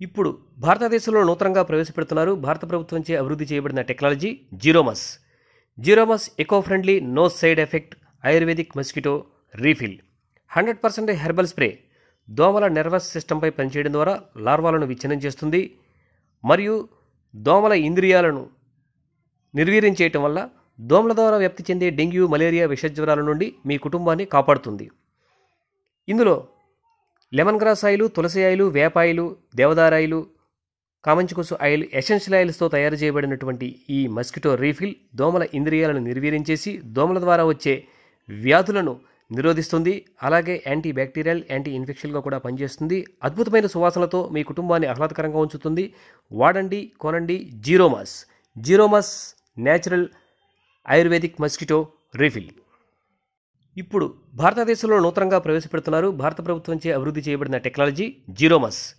ఇప్పుడు భారతదేశంలో నూతనంగా ప్రవేశపెడుతున్నారు భారత ప్రభుత్వంచే అభివృద్ధి చేయబడిన technology Zeromos. Zeromos eco friendly no side effect ayurvedic mosquito refill 100% herbal spray దోమల నర్వస్ సిస్టంపై పనిచేయడం ద్వారా లార్వాలను విచ్ఛిన్నం చేస్తుంది మరియు దోమల ఇంద్రియాలను నిర్వీర్యం చేయటం వల్ల దోమల ద్వారా వ్యాప్తి చెందే డెంగ్యూ, మలేరియా విషజ్వరాల నుండి మీ కుటుంబాన్ని కాపాడుతుంది. ఇందులో లెమన్ గ్రాస్ ఆయిల్, తులసి ఆయిల్, వేపాయిలు, దేవదారాయిలు, కామంచికొసు ఆయిల్, ఎసెన్షియల్ ఆయిల్స్తో తయారు చేయబడినటువంటి ఈ మస్కిటో రీఫిల్ దోమల ఇంద్రియాలను నిర్వీర్యం చేసి దోమల ద్వారా వచ్చే వ్యాధులను నిరోధిస్తుంది. అలాగే యాంటీ బ్యాక్టీరియల్, యాంటీ ఇన్ఫెక్షన్గా కూడా పనిచేస్తుంది. అద్భుతమైన సువాసనలతో మీ కుటుంబాన్ని ఆహ్లాదకరంగా ఉంచుతుంది. వాడండి, కొనండి జీరోమస్. జీరోమస్ న్యాచురల్ ఆయుర్వేదిక్ మస్కిటో రీఫిల్. ఇప్పుడు భారతదేశంలో నూతనంగా ప్రవేశపెడుతున్నారు భారత ప్రభుత్వంచే అభివృద్ధి చేయబడిన టెక్నాలజీ జీరోమస్.